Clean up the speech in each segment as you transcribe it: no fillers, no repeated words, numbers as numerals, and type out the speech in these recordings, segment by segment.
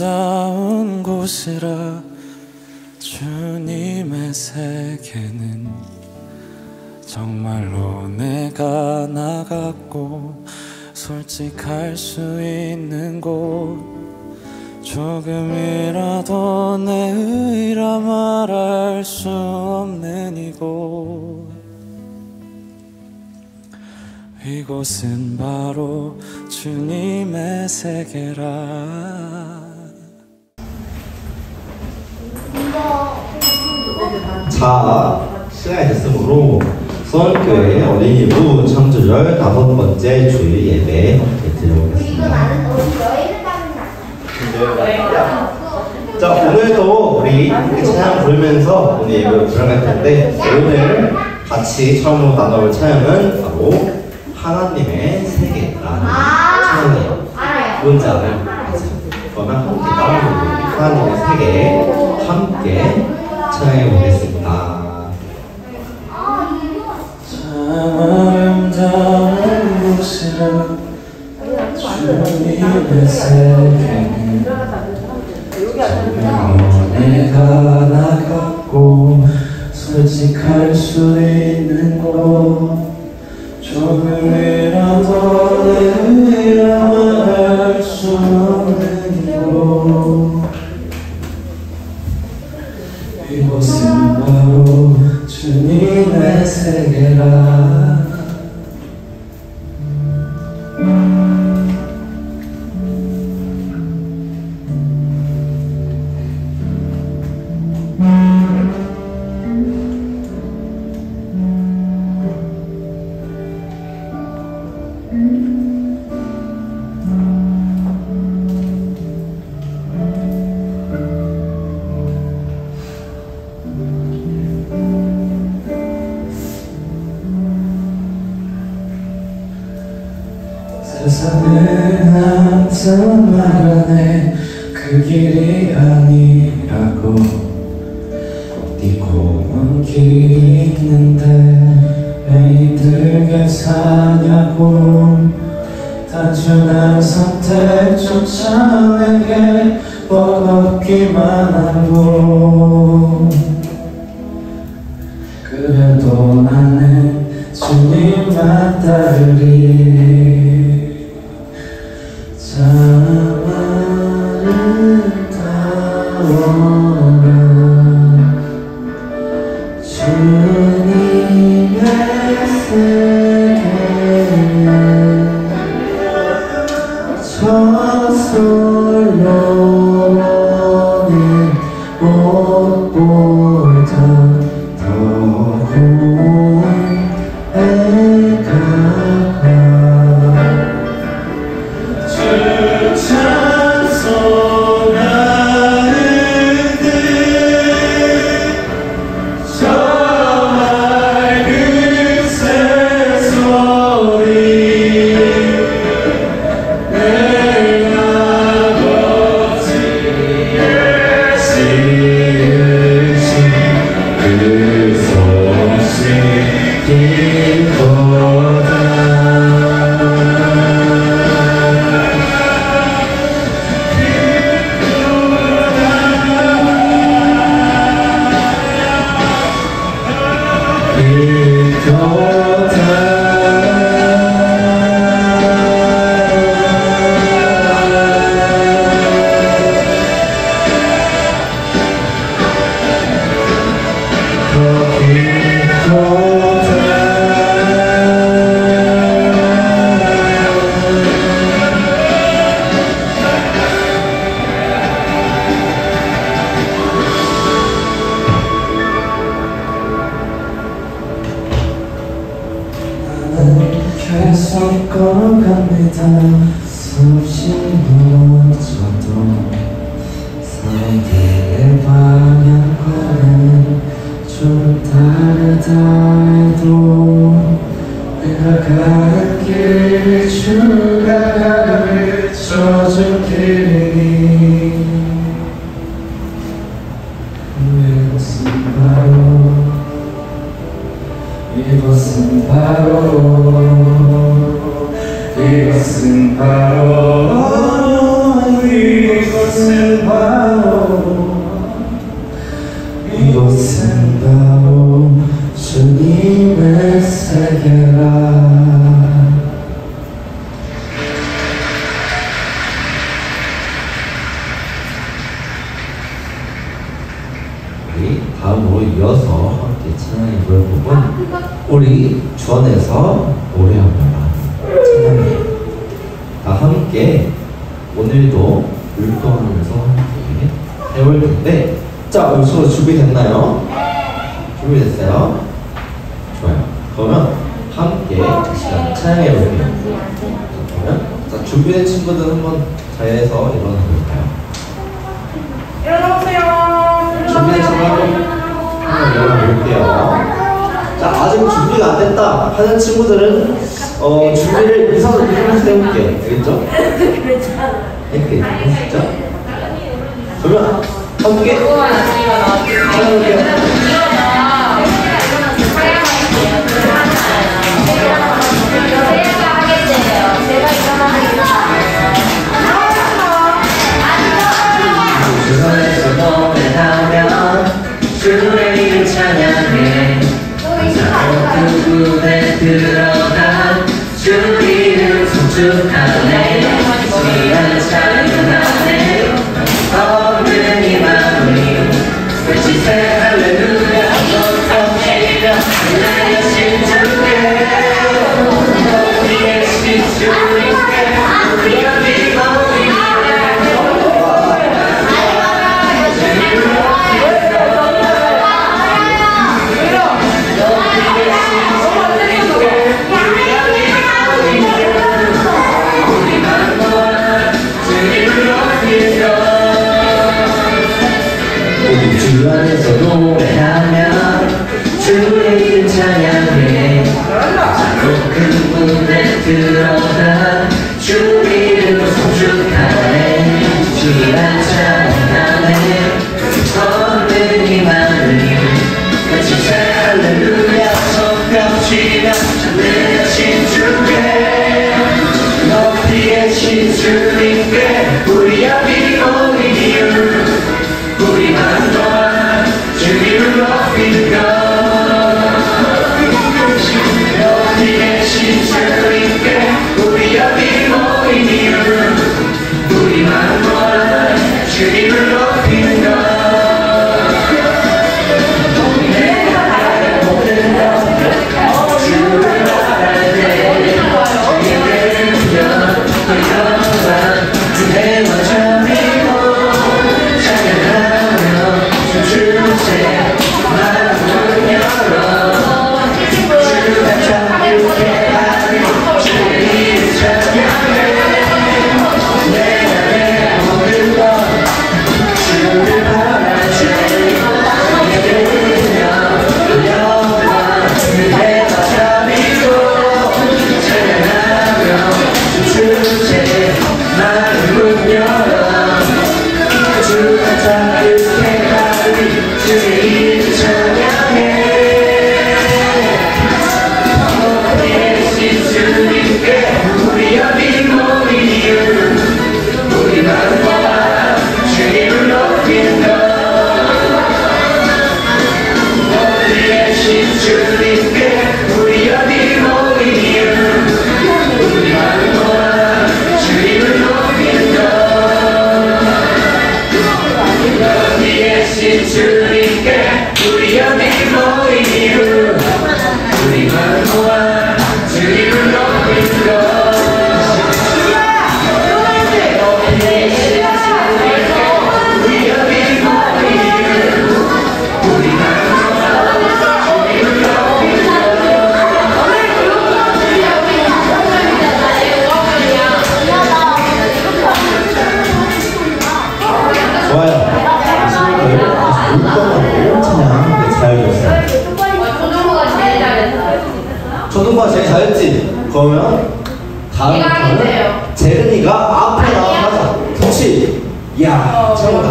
아름다운 곳이라 주님의 세계는 정말로 내가 나갔고 솔직할 수 있는 곳, 조금이라도 내 의라 말할 수 없는 이곳, 이곳은 바로 주님의 세계라. 자, 시간이 됐으므로 수원교회 어린이부 창조절 5번째 주일 예배 드려보겠습니다. 자, 오늘도 우리 찬양 부르면서 오늘 예배를 들어갈 텐데, 오늘 같이 처음으로 나눠볼 찬양은 바로 하나님의 세계라는 찬양이에요. 뭔지 알아요? 그러면 함께 따라해볼게요. 하나님의 세계 함께 찬양해 보겠습니다. 참 아름다운 곳이라 주님의 세계는 정말로 내가 나갔고 솔직할 수 있는 곳, 조금이라도 내 의라 말할 수 없는 이곳, 이곳은 바로 주님의 세계라. 세상은 항상 말하네 그 길이 아니라고. 어디 먼 길이 있는데 왜 힘들게 사냐고. 단순한 선택조차 내게 버겁기만 하고. 그래도 나는 주님만 따르리. 참 아름다워라 주님의 세계는 저절로는 꽃보다 더 고운 해가 계속 걸어갑니다. 수없이 넘어져도 살길의 방향과는 좀 다르다 해도 내가 가는 길 주가 가르쳐준 길이니 이것은 바로 이것은 다음으로 이어서 함께 찬양해 볼 곡은 우리 주 안에서 노래하며라 찬양이에요. 다 함께 오늘도 율동하면서 함께 해볼 텐데, 자, 우리 서로 준비됐나요? 준비됐어요? 좋아요. 그러면 함께 이 시간 찬양해 볼게요. 그러면 자, 준비된 친구들 한번 자리에서 일어나 볼까요? 일어나세요. 준비된 친구 한번 일어나 볼게요. 자, 아직 준비가 안 됐다 하는 친구들은 준비를 이 선을 이렇게 해볼게요. 알겠죠? 이렇게 했죠? 그러면 함께 찬양해볼게요. 주의 이름 찬양해 그 무대 들어가 주 이름 송축하네 귀한 찬양하네 없는 이 마음이 외치세 할렐루야 높아지며 내 여신 주께 높이 계신 주님께 우리가 믿고 주 안에서 노래하며 주의 이름 찬양해 높은 무대 들어가 주 이름 송축하네 귀한 찬양하네 없는 이 마음이 외치세 할렐루야 손뼉치며 내 여신 주께 높이 계신 주님께 우리야 믿고 이기를 우리만 또한 주님을 높이며 높이 계신 주님께 우리가 믿고 이기를 우리만 또한 주님을 높이며 내가 모든 것 주를 바랄 때 주님을 부여 영광 주님을 찬미고 주세 마음을 열어 주가 자유케 하리 주의 찬양해 내 안에 모든 것 주를 바라지 믿으며 영광 주의 바람이고 찬양하며 주세 마음을 열어 주가 자유케 하리 주의 이름 찬양해 높이 계신 주님께 우리가 믿고 이기를 우리만 또한 주님을 높인다 높이 계신 주님께 우리가 믿고 이기를 우리만 또한 주님을 높인다 높이 계신 주님께 우리가 믿고 이기를 우리만 또한 주님을 높인다 높이 계신 주님께 우리가 믿고 이기를 우리만 또한 주님을 높인다 좋아요. 물건하고 찬양 잘 들었어요. 초등부가 제일 잘했지? 그러면 다음부터는 재른이가 앞에 나와서 그렇지. 이야, 최고다.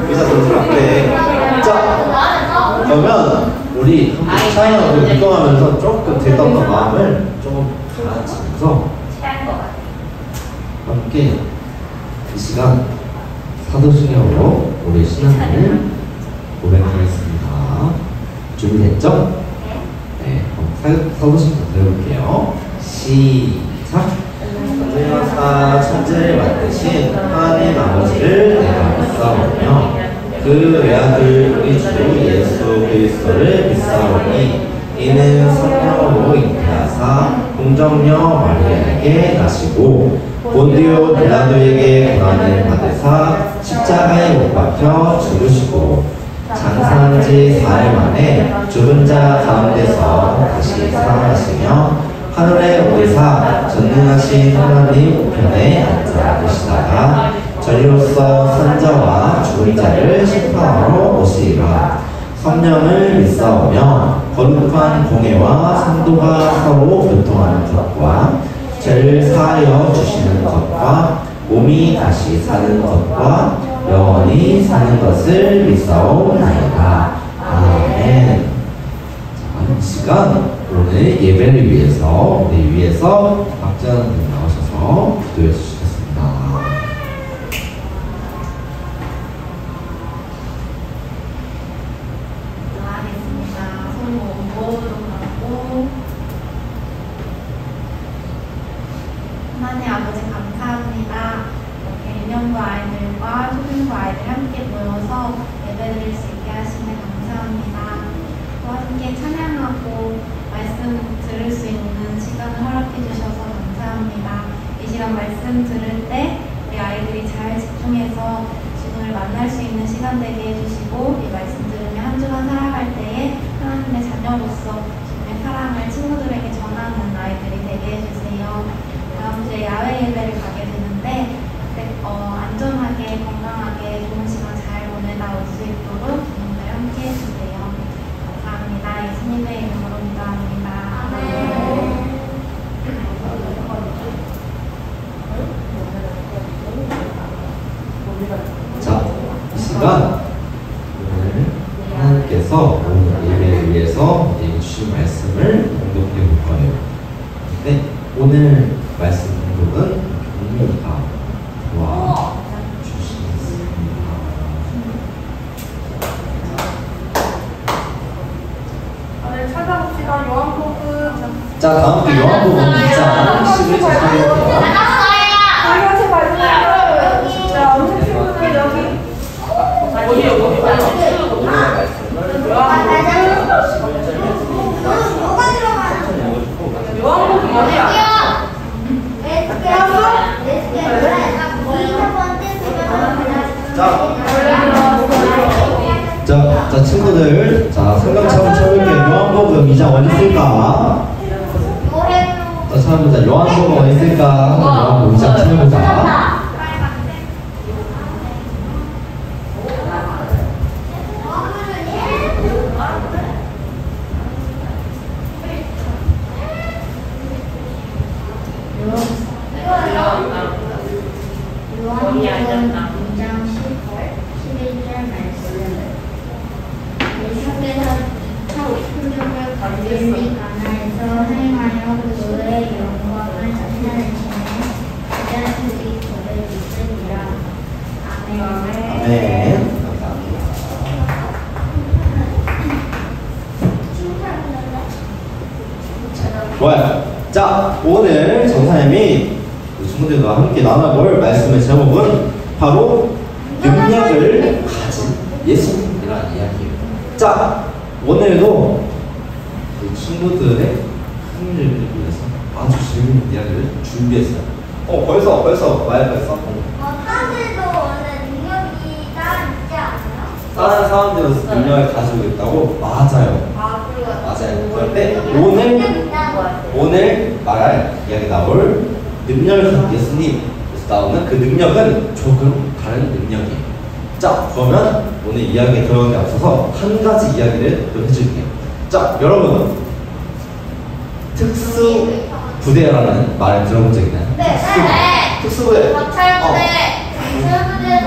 의사 선수 앞에. 자, 그러면 우리 찬양하고 운동하면서 조금 들떴던 마음을 조금 가라앉히면서 함께 이 시간 사도신경으로 우리 신앙을 고백하겠습니다. 준비됐죠? 네, 그럼 사도신경 들어볼게요. 시작! 천지와 천지를 만드신 하나님 아버지를 내가 믿사오며 그 외아들 우리 주 예수 그리스도를 믿사오니 이는 성령으로 잉태하사 공정녀 마리아에게 나시고 본디오 빌라도에게 고난을 받으사 십자가에 못 박혀 죽으시고 장사한 지 4일 만에 죽은 자 가운데서 다시 살아나시며 하늘에 오르사 전능하신 하나님 우편에 앉아 계시다가 저리로서 산자와 죽은 자를 심판하러 오시리라. 성령을 믿사오며 거룩한 공예와 성도가 서로 교통하는 것과 죄를 사하여 주시는 것과 몸이 다시 사는 것과 영원히 사는 것을 믿사오나이다. 아멘. 자, 이 시간 오늘 예배를 위해서 우리 위해서 박재환님 나오셔서 기도해 주시겠습니다. 하겠습니다. 손 모으도록 하고 하나님 아버지 감사합니다. 이렇게 유년부 아이들과 초등부 아이들 함께 모여서 예배드릴 수 있게 하시니 감사합니다. 또 함께 찬양하고 말씀 들을 수 있는 시간을 허락해 주셔서 감사합니다. 이 시간 말씀 들을 때 우리 아이들이 잘 집중해서 주님을 만날 수 있는 시간 되게 해주시고 이 말씀 들으며 한 주간 살아갈 때에 하나님의 자녀로서 주님의 사랑을 친구들에게 전하는 아이들이 되게 해주세요. 다음 주에 야외 예배를 가게 되는데 안전하게 건강하게 좋은 시간 잘 보내다 올 수 있도록 주님들 함께 해주세요. 감사합니다. 예수님의 이름으로 기도합니다. 자, 이 시간 오늘 하나님께서 오늘 예배를 위해서 주신 말씀을 공독해 볼 거예요. 네, 오늘 말씀 공독은 동민이가 도와 주시겠습니다. 네, 찾아봅시다. 요한복음. 자, 다음 주 요한복음 2장 11절 살펴볼게요. 이거 제 말씀이에요. 자, 어느 친구들 여기. 요한복음 어디야? 자, 친구들, 자, 생각처럼 쳐볼게요. 요한복음 2장 어디 있을까? 자, 찾아보자. 요한복음 어디 있을까? 요한복음 2장 찾아보자. 요한복음 2장 11절 말씀. 예수께서 2차 오순절을 갈릴리 가나에서 행하여 그의 영광을 나타내시며 제자들이 그를 믿으리라. 아멘. 아멘. 좋아요. 자, 오늘 전사님이 친구들과 함께 나눠볼 말씀의 제목은 바로 능력을 가진 예수님이라는 이야기예요. 자, 오늘도 우리 친구들의 흥미를 위해서 아주 재밌는 이야기를 준비했어요. 벌써 말했어. 사람들도 원래 능력이 따로 있지 않아요? 다른 사람들은 능력을 가지고 있다고? 맞아요. 맞아요. 그런데 오늘 말할 이야기 나올 능력을 가진 예수님에서 나오는 그 능력은 조금 다른 능력이에요. 자, 그러면 오늘 이야기에 들어가기 앞서서 한 가지 이야기를 또 해줄게요. 자, 여러분 특수부대라는 말을 들어본 적 있나요? 네. 특수부대. 경찰부대도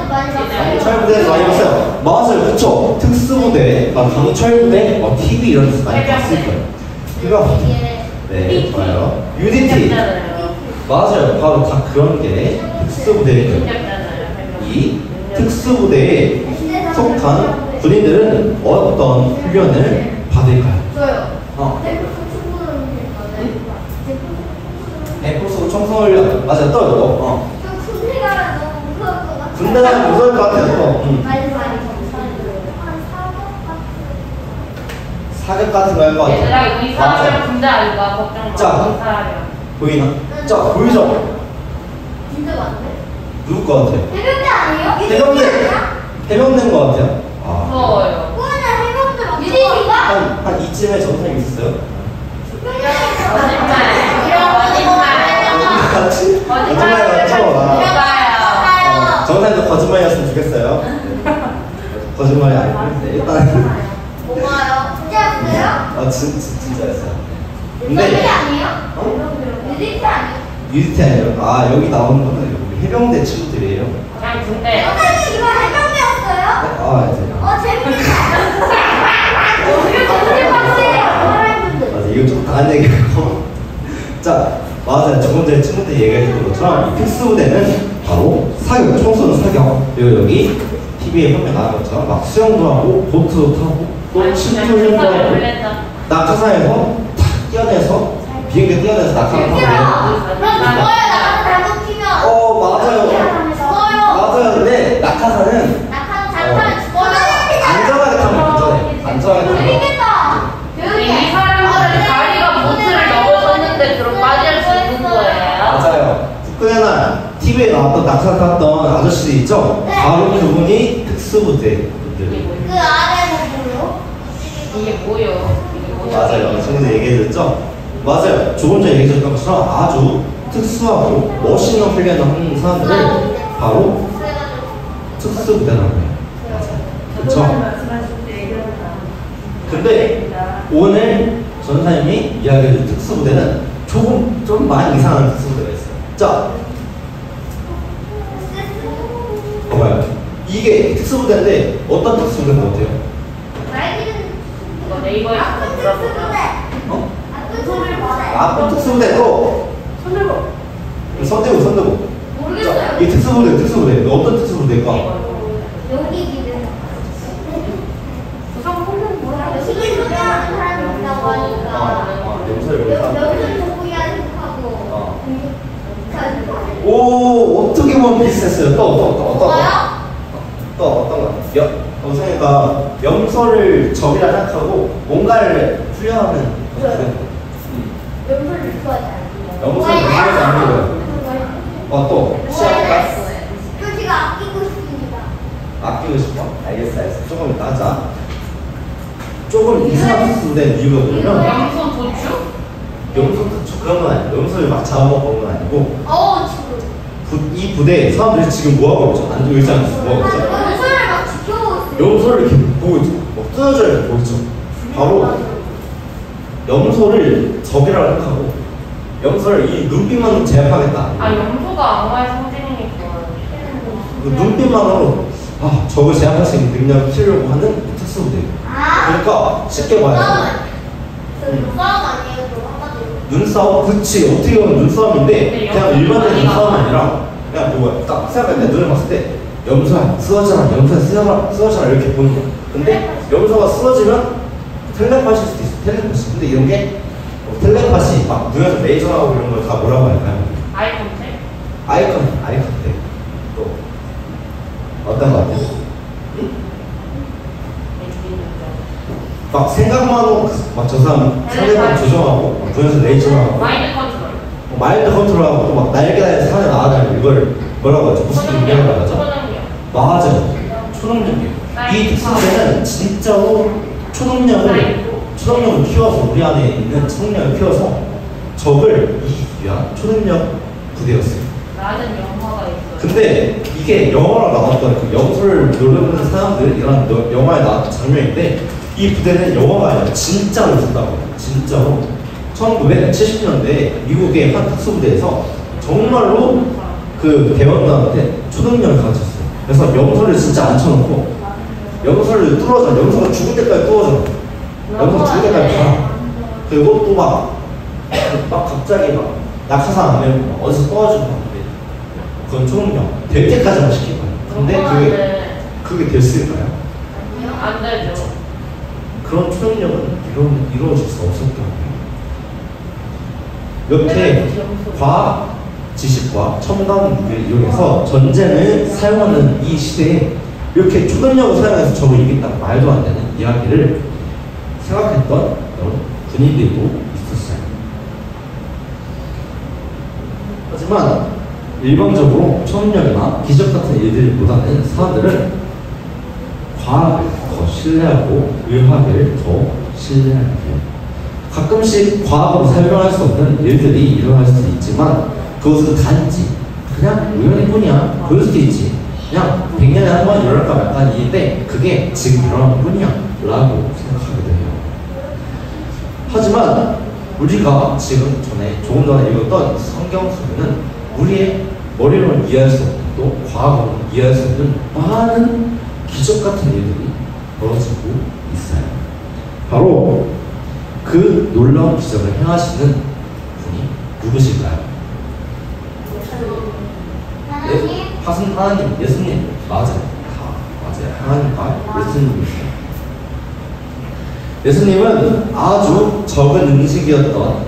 많이 봤어요. 경찰부대에서 많이 봤어요. 맞아요, 그쵸? 특수부대, 경찰부대, TV 이런 데서 많이 봤을 거예요. 그거 네, 좋아요. UDT. 맞아요. 바로 다 그런 게 특수부대예요. 이 특수부대에 속한 군인들은 어떤 훈련을 받을까요? 저요. 대포소 총성훈련. 맞아요. 또 이거. 저 군대 가면 너무 무서울 것 같아요. 군대 가면 무서울 것 같아요. 또. 많이. 사격 같은 거 할 것 같아. 얘들아 우리 사람이랑 군대 아닌가 걱정 마. 자. 우리 사람이랑. 보이나? 자, 보이죠? 진짜 많네. 누굴 것 같아요? 해병대 아니에요? 해병대. 해병대인 것 같아요. 아, 무서워요. 그거는 해병대 맞죠? 유진이가? 한 이쯤에 전사님 있었어요? 거짓말. 같이? 거짓말. 맞죠? 들어가요. 전사님도 거짓말이었으면 좋겠어요. 거짓말이 아니고 일단 뭐가요? 진짜였어요? 진짜였어요. 유진이 근데 아니에요? 어? 유진이 아니에요? 유니티 아니에요. 아 여기 나오는 거는 우리 해병대 친구들이에요. 그냥 군대. 선생님 이거 해병대였어요? 아 이제 재밌다. 이거 재밌었어요. 맞아 이거 좀 다른 얘기고. 자 맞아요. 저번 주에 친구들 얘기했던 것처럼 이 특수부대는 바로 사격, 총 쏘는 사격. 그리고 여기 TV에 화면 나온 것처럼 막 수영도 하고 보트도 타고 또 침투훈련도 하고 낙하산에서 탁 뛰어내서 비행기 뛰어내서 낙하산 타고 그럼 죽어요. 나가서 잘못 튀면. 맞아요. 죽어요. 맞아요. 근데 낙하산은 낙하산 잘못하면 죽어요. 안전하게 타면 안전해. 안전하게 타면 재밌겠다. 이 사람들은 다리가 보트를 넘어섰는데 그럼 빠질 수 있는 거예요. 맞아요. 국군의 날 TV에 나왔던 낙하산 탔던 아저씨들 있죠? 네. 바로 그분이 특수부대 분들. 그 아래 뭐요? 이게 뭐요? 맞아요. 친구들 얘기해줬죠? 맞아요. 조금 전에 얘기해줬던 것처럼 아주 특수하고 멋있는 훈련을 하는 사람들을 바로 특수부대라고 해요. 그쵸? 말씀하실 때 얘기하셨다. 근데 오늘 전사님이 이야기해준 특수부대는 좀 많이 이상한 특수부대가 있어요. 자, 봐봐요. 이게 특수부대인데 어떤 특수부대인 것 같아요? 이거 네이버에서 물어보자. 어? 아, 나쁜 특수부대도 손들고. 손대고. 모르겠어요. 자, 이 특수부대. 어떤 특수부대일까? 여기 기준. 우선 손들고. 시기 조절하는 사람이 있다고 하니까. 명절 복구해야 생각하고. 오, 어떻게 보면 비슷했어요. 또 어떤 거? 선생님가 염소를 적이라 생각하고 뭔가를 훈련하는 명절 복구하자. 염소를 훈련하지 않는 거예요. 또 시합가 그 제가 아끼고 싶습니다. 아끼고 싶어? 알겠어. 조금 이따 하자. 조금 이상한 특수된 이유가 뭐냐면 염소 도주? 염소 그런 건 아니고 염소를 막 잡아먹은 건 아니고 지금. 이 부대에 사람들이 지금 뭐하고 있죠? 앉아 의자에 뭐하고 있죠? 명절을 막 지켜보고 있어요. 염소를 이렇게 보고 있죠. 뭐 뜯어져 이렇게 보고 있죠. 바로 염소를 적이라고 생각하고 염소를 이 눈빛만으로 제압하겠다. 아 염소가 악마의 상징이니까. 그 눈빛만으로 적을 제압할 수 있는 능력을 키우려고 하는 특수부대예요. 그러니까 쉽게 말해서 싸움 아니에요? 또 한마디로. 눈싸움? 그치. 어떻게 보면 눈싸움인데 그냥 일반적인 눈싸움이 아니라 그냥 뭐야 딱 생각할 때 눈을 봤을 때 염소야 쓰러져라 이렇게 보는 거야. 근데 염소가 쓰러지면 텔레파시일 수도 있어. 텔레파시. 근데 이런 게 텔레파시 막 눈에서 레이저 나오고 이런 걸 다 뭐라고 할까요? 아이 컨택? 아이 컨택. 또 어떤 거 같아요? 막 생각만으로 막 저 사람 상대방 조정하고 막 눈에서 레이저 나오고 마인드 컨트롤. 마인드 컨트롤하고 또 막 날개 달려서 산에 나가다니고 이걸 뭐라고 하죠? 무슨 능력이라고 하죠? 초능력. 맞아요. 초능력이에요. 이 특수부대는 진짜로 초능력을 키워서 우리 안에 있는 초능력을 키워서 적을 이기기 위한 초능력 부대였어요. 라는 영화가 있어요. 근데 이게 영화로 나왔던 그 염소를 노려보는 사람들 이런 영화에 나왔던 장면인데 이 부대는 영화가 아니라 진짜로 있었다고 해요. 진짜로 1970년대에 미국의 한 특수부대에서 정말로 그 대원들한테 초능력을 가르쳤어요. 그래서 염소를 진짜 앉혀놓고 염소를 뚫어줘. 염소가 죽을 때까지 뚫어줘. 염소 죽을 때까지 가. 그리고 또 막 갑자기 막 낙하산 안 내고 막 어디서 떨어지고 막 그래. 그건 초능력. 될 때까지만 시킬 거예요. 근데 그게 됐을까요? 안 되죠. 그런 초능력은 이루어질 수 없었거든요. 이렇게 과학 지식과 첨단 무기를 이용해서 전쟁을 사용하는 이 시대에 이렇게 초능력을 사용해서 적을 이긴다는 말도 안 되는 이야기를 생각했던 그런 군인들도 있었어요. 하지만 일반적으로 초능력이나 기적 같은 일들보다는 사람들은 과학을 더 신뢰하고 의학을 더 신뢰해요. 가끔씩 과학으로 설명할 수 없는 일들이 일어날 수도 있지만 그것은 단지 그냥 우연뿐이야. 그럴 수도 있지. 그냥 100년에 한 번 일어날까 말까 일인데 그게 지금 일어난 뿐이야 라고 생각하게 돼요. 하지만 우리가 지금 조금 전에 읽었던 성경 속에는 우리의 머리로는 이해할 수 없는 또 과학으로는 이해할 수 없는 많은 기적 같은 일들이 벌어지고 있어요. 바로 그 놀라운 기적을 행하시는 분이 누구실까요? 하나님, 예수님. 맞아요. 맞아요. 하나님과 예수님이세요. 예수님은 아주 적은 음식이었던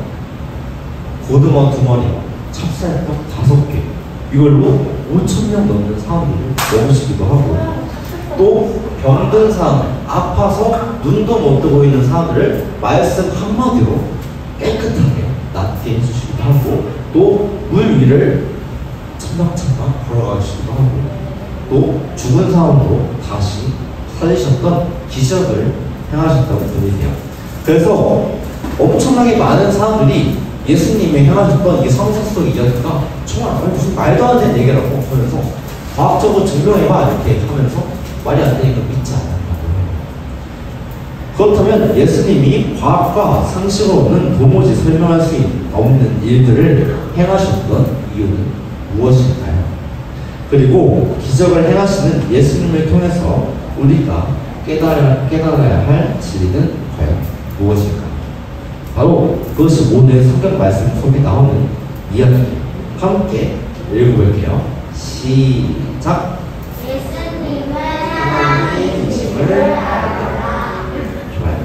고등어 2마리와 찹쌀떡 5개 이걸로 5,000명 넘는 사람들을 먹으시기도 하고 또 병든 사람, 아파서 눈도 못 뜨고 있는 사람들을 말씀 한마디로 깨끗하게 낫게 해주시기도 하고 또 물 위를 천막천막 걸어가시기도 하고 또 죽은 사람도 다시 살리셨던 기적을 행하셨던 분이세요. 그래서 엄청나게 많은 사람들이 예수님이 행하셨던 이 성서 속 이야기가 정말 무슨 말도 안 되는 얘기라고 하면서 과학적으로 증명해봐 이렇게 하면서 말이 안 되니까 믿지 않는다고 해요. 그렇다면 예수님이 과학과 상식으로는 도무지 설명할 수 없는 일들을 행하셨던 이유는 무엇일까요? 그리고 기적을 행하시는 예수님을 통해서 우리가 깨달아야 할 진리는 과연 무엇일까요? 바로 그것이 오늘 성경 말씀 속에 나오는 이야기 함께 읽어볼게요. 시작! 예수님은 하나님이심을 알아라. 좋아요.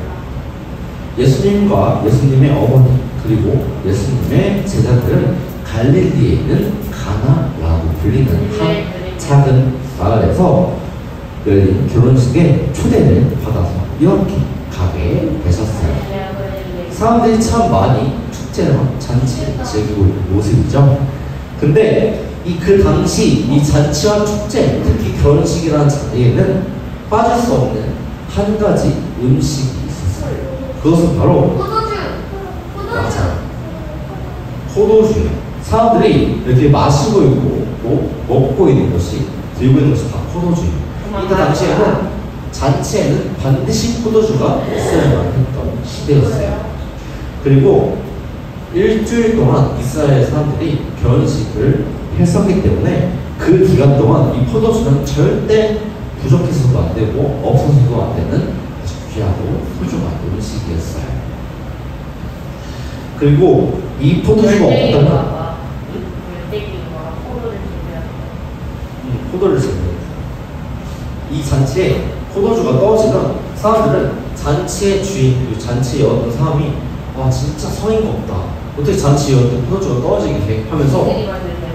예수님과 예수님의 어머니 그리고 예수님의 제자들은 갈릴리에 있는 가나라고 불리는 한 작은 마을에서 열린 결혼식에 초대를 받아서 이렇게 가게 되셨어요. 사람들이 참 많이 축제나 잔치를 즐기고 있는 모습이죠. 근데 그 당시 이 잔치와 축제, 특히 결혼식이라는 자리에는 빠질 수 없는 한 가지 음식이 있었어요. 그것은 바로 맞아요. 포도주예요. 사람들이 이렇게 마시고 있고 먹고 있는 것이 들고 있는 것이 다 포도주예요. 이때 당시에는 잔치에는 반드시 포도주가 있어야만 했던 시대였어요. 그리고 일주일 동안 이스라엘 사람들이 결혼식을 했었기 때문에 그 기간 동안 이 포도주는 절대 부족해서도 안 되고 없어서도 안 되는 아주 귀하고 소중한 음식이었어요. 그리고 이 포도주가 없다면 포도를 준비해요. 이 잔치에 포도주가 떨어지면 사람들은 잔치의 주인, 그리고 잔치에 어떤 사람이 와 진짜 성의가 없다. 어떻게 잔치에 어떤 포도주가 떨어지게 돼? 하면서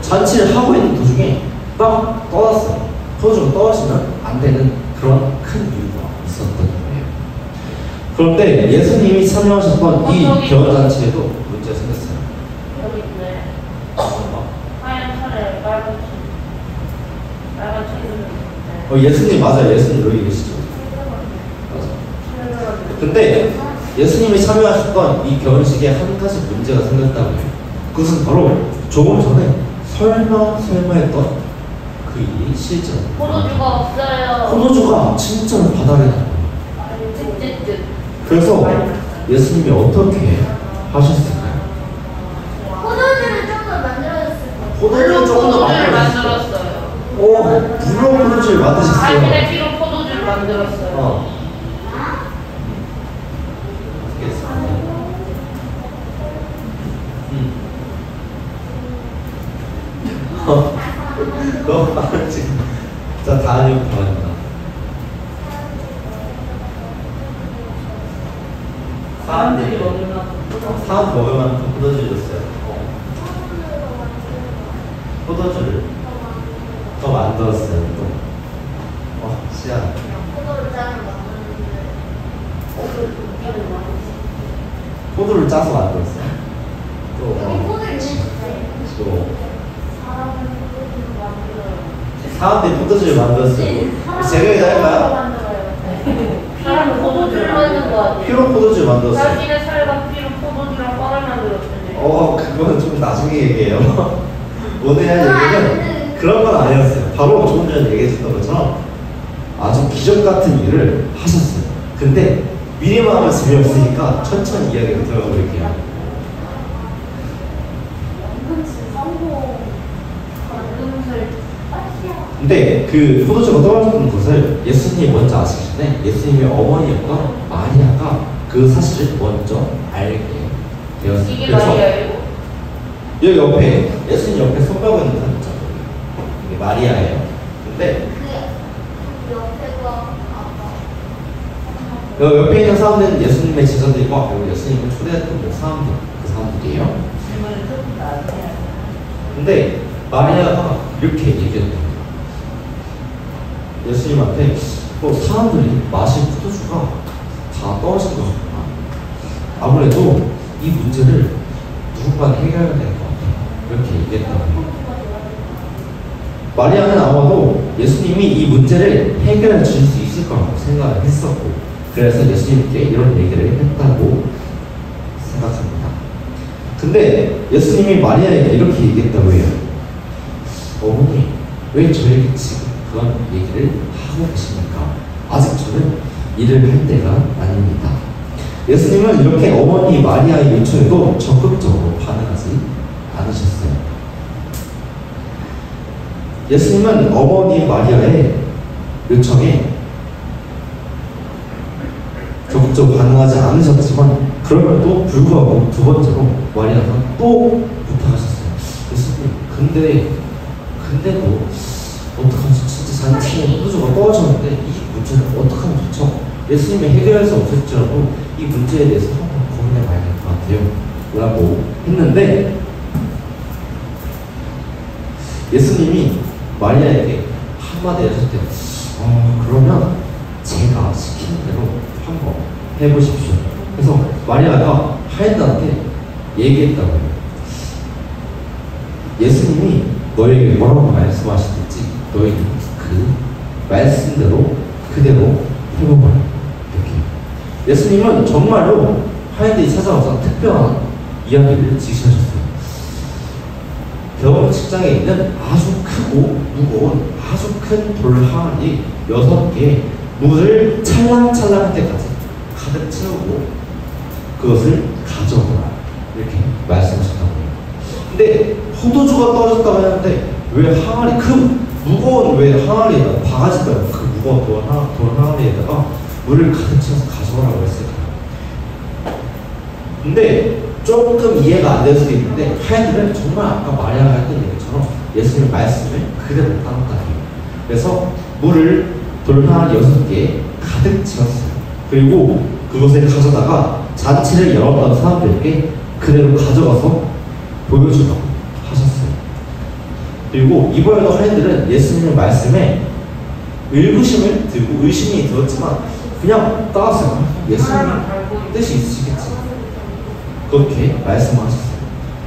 잔치를 하고 있는 도중에 딱 떠났어요. 포도주가 떨어지면 안 되는 그런 큰 이유가 있었던 거예요. 그런데 예수님이 참여하셨던 이 결혼잔치에도 문제가 생겼어요. 여기 있네. 하얀 철에 빨간 책. 예수님 맞아요. 예수님 여기 계시죠. 맞아. 근데 예수님이 참여하셨던 이 결혼식에 한 가지 문제가 생겼다고 해요. 그것은 바로 조금 전에 설마했던 그 일이 실제. 포도주가 없어요. 포도주가 진짜로 바닥에 나요. 그래서 예수님이 어떻게 하셨을까요? 포도주를 좀 더 만들어줬을 거예요. 포도주를 조금 더 만들었어요. 오, 물론 포도주를 만드셨어요. 아니, 피로 포도주를 만들었어요. 너무 많지. 자, 다음이 뭐입니다. 사람들이 먹을 만큼 사람 먹을 만큼 포도주를 줬어요. 포도주를 더 만들었어요. 또. 시야. 포도를 짜는 거. 포도를 짜서 만들었어요. 또 사람들이 포도주를 만들었어요. 제가 이제 할까요? 사람은 포도주를 만든 거 같아요. 피로 포도주를 만들었어요. 자신의 살과 피로 포도주랑 껌을 만들었는데. 그거는 좀 나중에 얘기해요. 오늘 할 얘기는 그런 건 아니었어요. 바로 조금 전에 얘기했던 것처럼 아주 기적 같은 일을 하셨어요. 근데 미리만 하면 재미없으니까 천천히 이야기를 들어가 볼게요. 근데 그 포도주가 떨어졌던 것을 예수님이 먼저 아시기 전에 예수님의 어머니였던 마리아가 그 사실을 먼저 알게 되었어요. 이게 마리아예요? 여기 옆에 예수님 옆에 손가고 있는 사람 있죠. 이게 마리아예요. 근데 옆에 있는 사람들은 예수님의 제자들이고 그리고 예수님을 초대했던 그 사람들이에요. 근데 마리아가 이렇게 얘기했대요. 예수님한테 사람들이 마실 포도주가 다 떨어진 것 같구나. 아무래도 이 문제를 누군가 해결해야 될 것 같아. 이렇게 얘기했다고. 마리아는 아마도 예수님이 이 문제를 해결해 줄 수 있을 거라고 생각을 했었고, 그래서 예수님께 이런 얘기를 했다고 생각합니다. 근데 예수님이 마리아에게 이렇게 얘기했다고 해요. 어머니, 왜 저에게 지금 그런 얘기를 하고 계십니까? 아직 저는 일을 할 때가 아닙니다. 예수님은 이렇게 어머니 마리아의 요청에도 적극적으로 반응하지 않으셨어요. 예수님은 어머니 마리아의 요청에 적극적으로 반응하지 않으셨지만 그럼에도 불구하고 두 번째로 마리아가 또 부탁하셨어요. 예수님, 근데도 어떡하지? 진짜 잔치에 포도주가 떨어졌는데 이 문제를 어떡하면 좋죠? 예수님이 해결할 수 없을지라도 이 문제에 대해서 한번 고민해 봐야 될 것 같아요 라고 했는데, 예수님이 마리아에게 한마디 하셨대요. 그러면 제가 시키는 대로 한번 해보십시오. 그래서 마리아가 하인들한테 얘기했다고 해요. 예수님이 너에게 뭐라고 말씀하시든지 너희는 그 말씀대로 그대로 해보거라. 이렇게. 예수님은 정말로 하인들이 찾아와서 특별한 이야기를 지시하셨어요. 결혼식장에 있는 아주 크고 무거운 아주 큰 돌 항아리 6개, 물을 찰랑찰랑할 때까지 가득 채우고 그것을 가져오라. 이렇게 말씀하셨다고 해요. 근데 포도주가 떨어졌다고 했는데 왜 항아리, 그 무거운 왜 항아리에다가 바가지에다가 그 무거운 돌 항아리에다가 물을 가득 채워서 가져오라고 했을까요? 근데 조금 이해가 안 될 수도 있는데 하인들은 정말 아까 마리아가 했던 얘기처럼 예수님의 말씀을 그대로 따랐다 해요. 그래서 물을 돌 항아리 6개 가득 채웠어요. 그리고 그것을 가져다가 잔치를 열었던 사람들에게 그대로 가져가서 보여주라고 하셨어요. 그리고 이번에도 하인들은 예수님의 말씀에 의구심을 들고 의심이 들었지만 그냥 따랐어요. 예수님의 뜻이 있으시겠지. 그렇게 말씀하셨어요.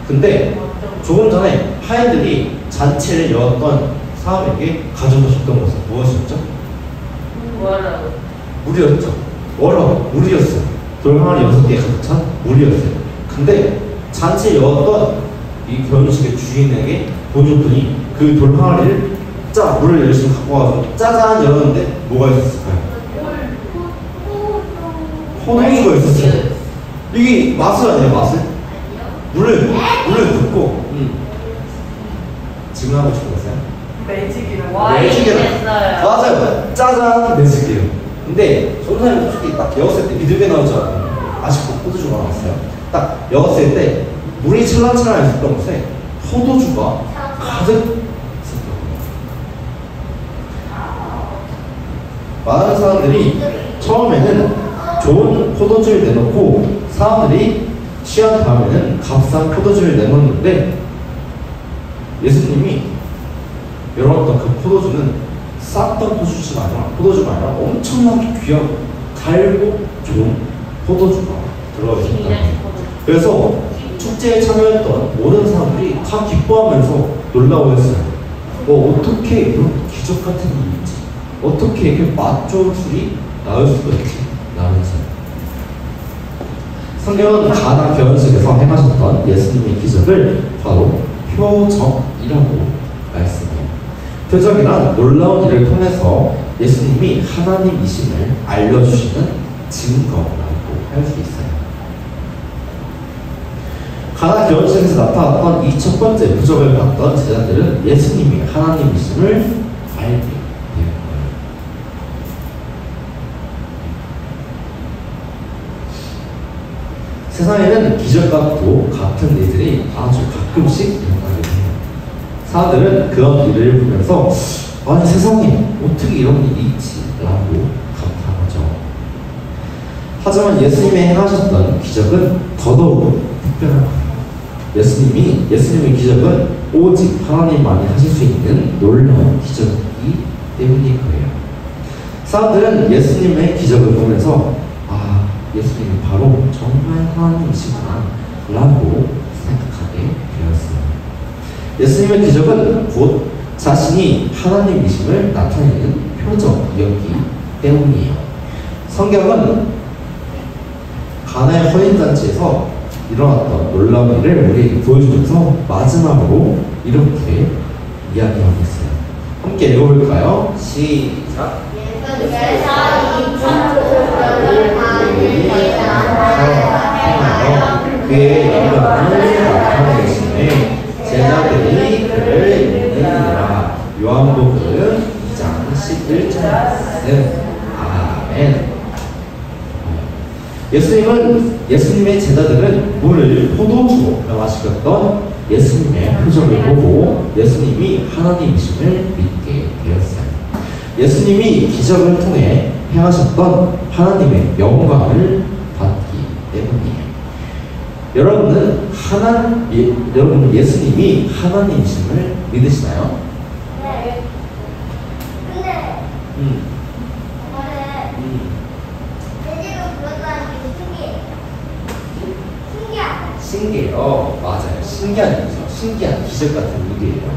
근데 조금 전에 하인들이 잔치를 열었던 사람에게 가져오셨던 것은 무엇이었죠? 물이었죠. 물이었어요. 돌항아리 6개 가득 찬 물이었어요. 근데 잔치를 열었던 이 결혼식의 주인에게 보여줬더니 그 돌항아리를 물을 열심히 갖고 와서 짜잔 열었는데 뭐가 있었을까요? 포도주가 있었어요. 이게 맛을 아니에요, 맛을? 물을 붓고 지금 하고 싶은 거세요? 매직이라고. 맞아요. 짜잔 매직이에요. 근데 선생님 솔직히 딱 여었을 때 비둘기 나오지 않아요. 아쉽고 포도주가 나왔어요. 딱 여었을 때 물이 찰랑찰랑 있었던 곳에 포도주가 가득 있었던 거예요. 많은 사람들이 처음에는 좋은 포도주를 내놓고 사람들이 취한 다음에는 값싼 포도주를 내놓는데 예수님이 열었던 그 포도주는 쌌던 포도주가 아니라 엄청나게 귀하고 달고 좋은 포도주가 들어있다. 그래서 축제에 참여했던 모든 사람들이 다 기뻐하면서 놀라워했어요. 어떻게 이런 기적 같은 일이 있지? 어떻게 이렇게 맛 좋은 술이 나올 수가 있지? 라면서 성경은 가나 결혼식에서 행하셨던 예수님의 기적을 바로 표적이라고 말씀해요. 표적이란 놀라운 일을 통해서 예수님이 하나님이심을 알려주시는 증거라고 할 수 있어요. 가나 결혼식에서 나타났던 이 첫 번째 표적을 봤던 제자들은 예수님이 하나님이심을 알게 된 거예요. 세상에는 기적과도 같은 일들이 아주 가끔씩 일어나게 돼요. 사람들은 그런 일을 보면서 아니 세상에 어떻게 이런 일이 있지? 라고 감탄하죠. 하지만 예수님이 행하셨던 기적은 더더욱 특별한 거예요. 예수님의 기적은 오직 하나님만이 하실 수 있는 놀라운 기적이기 때문일 거예요. 사람들은 예수님의 기적을 보면서 예수님이 바로 정말 하나님이시구나 라고 생각하게 되었어요. 예수님의 기적은 곧 자신이 하나님이심을 나타내는 표적이었기 때문이에요. 성경은 가나의 혼인잔치에서 일어났던 놀라운 일을 우리에게 보여주면서 마지막으로 이렇게 이야기하고 있어요. 함께 읽어볼까요? 시작! 그의 영광을 나타내시네 제자들이 그를 믿으리라. 요한복음 2장 11절 말씀. 아멘. 예수님의 제자들은 물을 포도주로 변화시켰던 예수님의 표적을 보고 예수님이 하나님이심을 믿게 되었어요. 예수님이 기적을 통해 행하셨던 하나님의 영광을 받기 때문이에요. 여러분은 예수님이 하나님이심을 믿으시나요? 네. 근데 제대로 그렇다는 게 신기해요. 맞아요. 신기한 일이죠. 신기한 기적 같은 일이에요.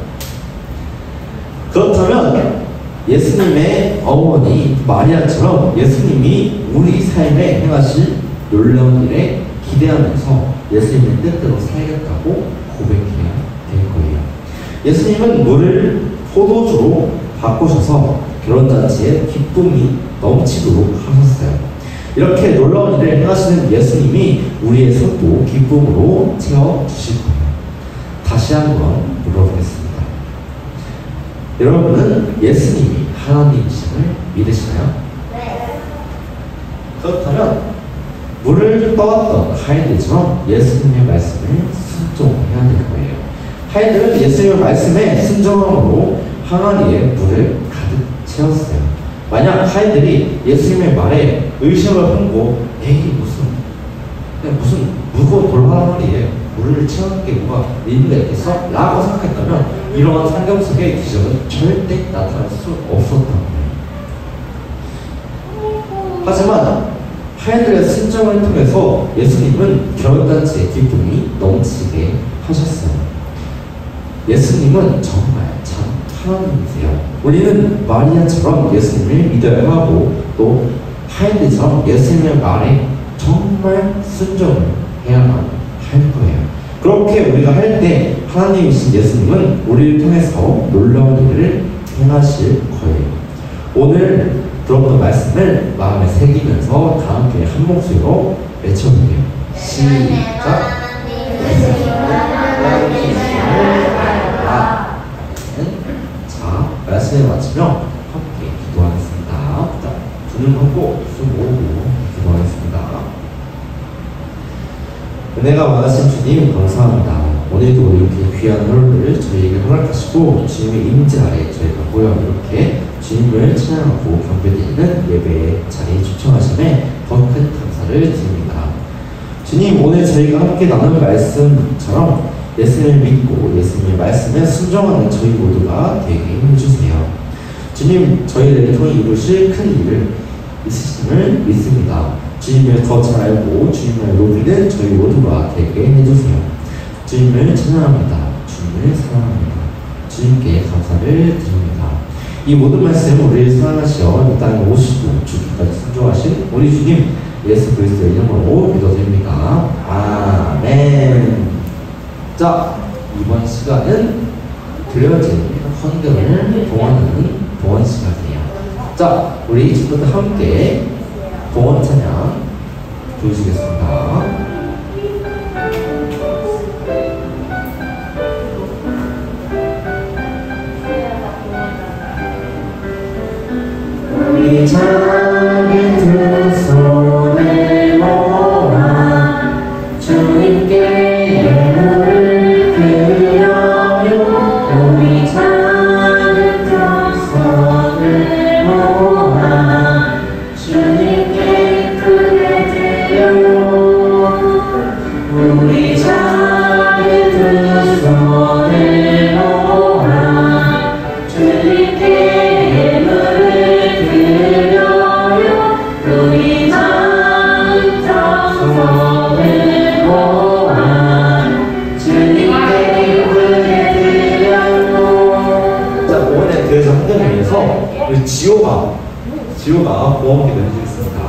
그렇다면 예수님의 어머니 마리아처럼 예수님이 우리 삶에 행하실 놀라운 일에 기대하면서 예수님의 뜻대로 살겠다고 고백해야 될 거예요. 예수님은 물을 포도주로 바꾸셔서 결혼잔치에 기쁨이 넘치도록 하셨어요. 이렇게 놀라운 일을 행하시는 예수님이 우리의 삶도 기쁨으로 채워주실 거예요. 다시 한번 물어보겠습니다. 여러분은 예수님이 하나님이심을 믿으시나요? 네. 그렇다면 물을 떠왔던 하인들처럼 예수님의 말씀을 순종해야 될 거예요. 하인들은 예수님의 말씀에 순종함으로 항아리에 물을 가득 채웠어요. 만약 하인들이 예수님의 말에 의심을 품고 무슨 무거운 돌 항아리에 물을 채우는 게 뭐가 의미가 있겠어? 라고 생각했다면 이러한 성경 속의 기적은 절대 나타날 수 없었던 거예요. 하지만 하인들의 순종을 통해서 예수님은 결혼잔치의 기쁨이 넘치게 하셨어요. 예수님은 정말 참 하나님이세요. 우리는 마리아처럼 예수님을 믿어야 하고 또 하인들처럼 예수님의 말에 정말 순종을 해야만 할 거예요. 그렇게 우리가 할 때 하나님이신 예수님은 우리를 통해서 놀라운 일을 행하실 거예요. 오늘 들었던 말씀을 마음에 새기면서 다 함께 한 목소리로 외쳐볼게요. 시작! 자, 말씀을 마치며 함께 기도하겠습니다. 자, 두 눈 감고 숨 모으고 기도하겠습니다. 은혜가 많으신 주님 감사합니다. 오늘도 이렇게 귀한 하루를 저희에게 허락하시고 주님의 임재 아래 저희가 모여 이렇게 주님을 찬양하고 경배드리는 예배의 자리에 초청하심에 더 큰 감사를 드립니다. 주님, 오늘 저희가 함께 나눈 말씀처럼 예수님을 믿고 예수님의 말씀에 순종하는 저희 모두가 되게 해주세요. 주님, 저희를 통해 이루실 큰 일을 있으심을 믿습니다. 주님을 더 잘 알고 주님을 높이는 저희 모두가 되게 해주세요. 주님을 찬양합니다. 주님을 사랑합니다. 주님께 감사를 드립니다. 이 모든 말씀 우리를 사랑하시어 이 땅에 오시고 죽기까지 순종하신 우리 주님 예수 그리스도의 이름으로 기도드립니다. 아멘. 자, 이번 시간은 들려진 헌금을 봉헌하는 봉헌 시간이에요. 자, 우리 친구들 함께 봉헌 찬양 부르시겠습니다. 우리 작은 두 손을 모아 주님께 예물을 드려요. 우리 작은 두 손을 모아 주님께 크게 드려요. 우리 작은 두 손을 모아 주님께 우리 지호가 보험 기도 해주겠습니다.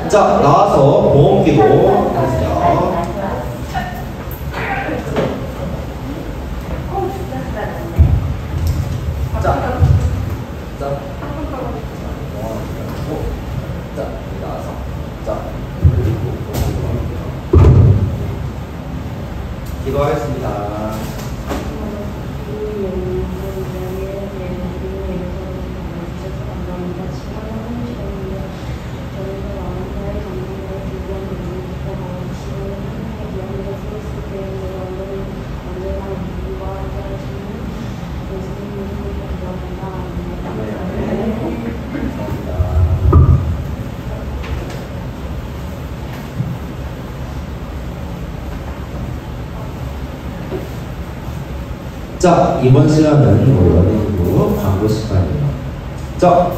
자, 나와서 보험 기도 해주세요. 기도하겠습니다. 자, 이번 시간은 연예인부 광고 시간이에요. 자,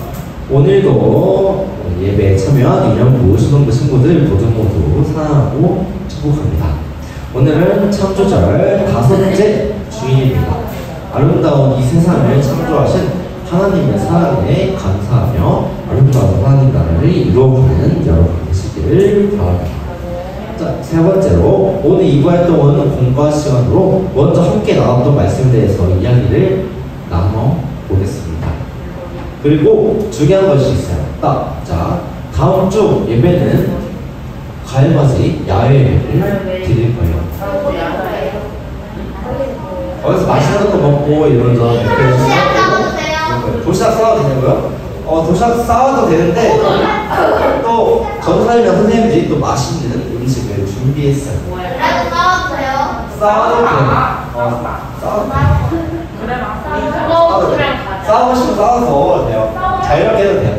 오늘도 예배에 참여한 유년부, 초등부 친구들 모두 사랑하고 축복합니다. 오늘은 창조절 5째 주일입니다. 아름다운 이 세상을 창조하신 하나님의 사랑에 감사하며 아름다운 하나님 나라를 이루어가는 여러분 되시기를 바랍니다. 자, 세 번째로 오늘 2부 활동은 공과 시간으로 먼저 함께 나눴던 말씀에 대해서 이야기를 나눠보겠습니다. 그리고 중요한 것이 있어요. 자, 다음 주 예배는 가을맞이 야외 예배를 드릴 거예요. 거기서 맛있는 것도 먹고 이런저런 도시락 싸워도 되냐고요? 도시락 싸워도 되는데 또 전사님이랑 선생님들이 또 맛있는 음식을 준비했어요. 그래도 싸워도 돼요? 싸워도 돼요. 싸우고 싶으면 싸워서 먹어도 돼요. 자유롭게 해도 돼요.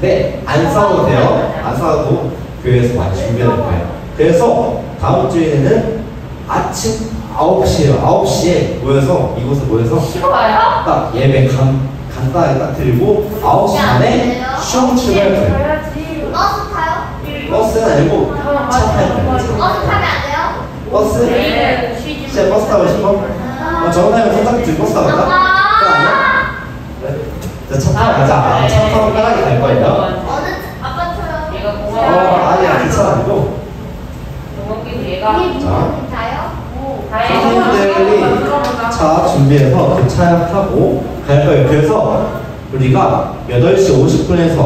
네, 안 싸워도 돼요. 안 싸워도 교회에서 많이 준비할 거예요. 그래서 다음 주에는 아침 9시에요. 9시에 모여서 이곳에 모여서 딱 예배 간단하게 딱 드리고 9시 반에 슝 출발할 거예요. 버스 타요? 버스는 아니고 차 타야 돼요. 버스 타면 안 돼요? 버스? 진짜 버스 타고 싶어? 정상이면 손잡이 들고 버스 타고 갈까? 그거 아니야? 네? 차 타고 가자. 차 타고 편하게 갈 거예요. 어느 아빠처럼? 아니야, 괜찮아요. 자요? 선생님들이 차 준비해서 그 차 타고 갈 거예요. 그래서 우리가 8시 50분에서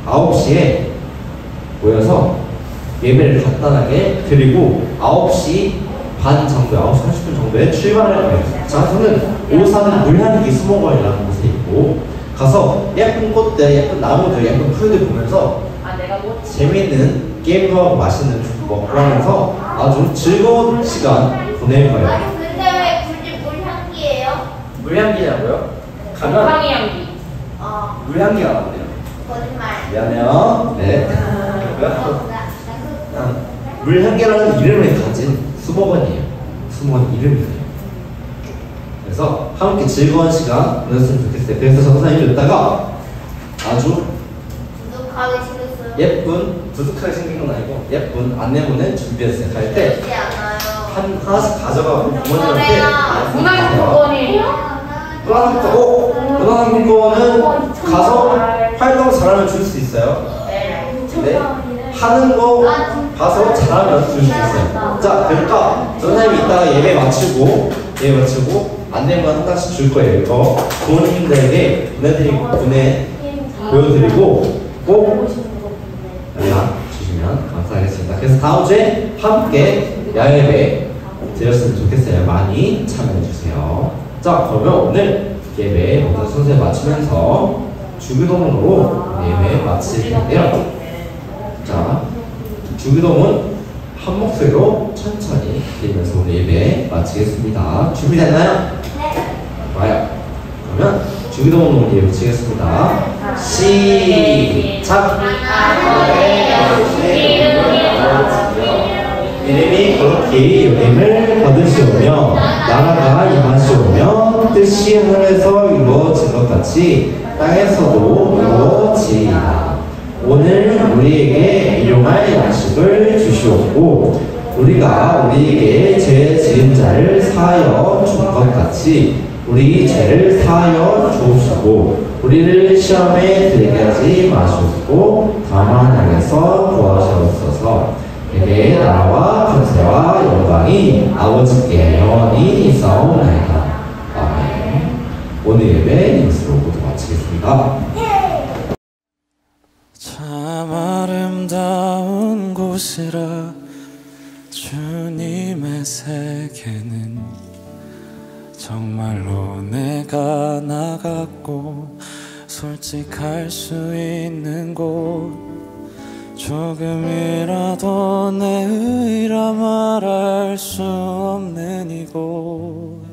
9시에 모여서 예배를 간단하게 드리고 9시 반 정도, 9시 30분 정도에 출발할 거예요. 자, 저는 오산 물향기 수목원이라는 곳에 있고 가서 예쁜 꽃들, 예쁜 나무들, 예쁜 풀들 보면서 재미있는 게임도 하고 맛있는 죽도 먹고 하면서 아주 즐거운 시간 보낼 거예요. 아니 근데 왜 굳이 물향기예요? 물향기냐고요? 가면 향기. 물향기가 나온대요. 거짓말. 미안해요. 네. 물향기라는 이름을 가진 수목원이에요. 수목원 이름이에요. 그래서 함께 즐거운 시간 보냈으면 좋겠어요. 그래서 전도사님이 이따가 아주 구독하기 싫었어요. 예쁜 두둑하게 생긴 건 아니고 예쁜 안내문을 준비했어요. 갈 때 그렇지 않아요. 하나씩 가져가고 부모님한테 문화상품권이에요? 문화상품권은 가서 활동 잘하면 줄 수 있어요. 네. 하는 거 봐서 잘하면 줄 수 있어요. 자, 그러니까 선생님이 이따가 예배 마치고 안내문 한 장씩 줄 거예요. 이거 부모님들에게 보여드리고 꼭 연락 주시면 감사하겠습니다. 그래서 다음 주에 함께 야예배 드렸으면 좋겠어요. 많이 참여해 주세요. 자, 그러면 오늘 예배 모든 순서 마치면서 주기도문으로 예배 마칠 텐데요. 자, 주기도문 한 목소리로 천천히 드리면서 오늘 예배 마치겠습니다. 준비됐나요? 네. 좋아요. 그러면 주기도문 오늘 예배 마치겠습니다. 시작! 이름이 거룩히 여김을 받으시오며 나라가 임하시오며 뜻이 하늘에서 이루어진 것 같이 땅에서도 이루어지이다. 오늘 우리에게 일용할 양식을 주시옵고 우리가 우리에게 죄 지은 자를 사하여 준 것 같이 우리 죄를 사하여 주옵시고 우리를 시험에 들게 하지 마시옵고 다만 악에서 구하시옵소서. 내게 나라와 권세와 영광이 아버지께 영원히 있사옵나이다. 아멘. 오늘 예배 이것으로 모두 마치겠습니다. 참 아름다운 곳이라 주님의 세계는 정말로 내가 나갔고 솔직할 수 있는 곳 조금이라도 내 의라 말할 수 없는 이곳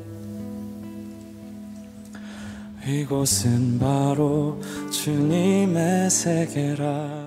이곳은 바로 주님의 세계라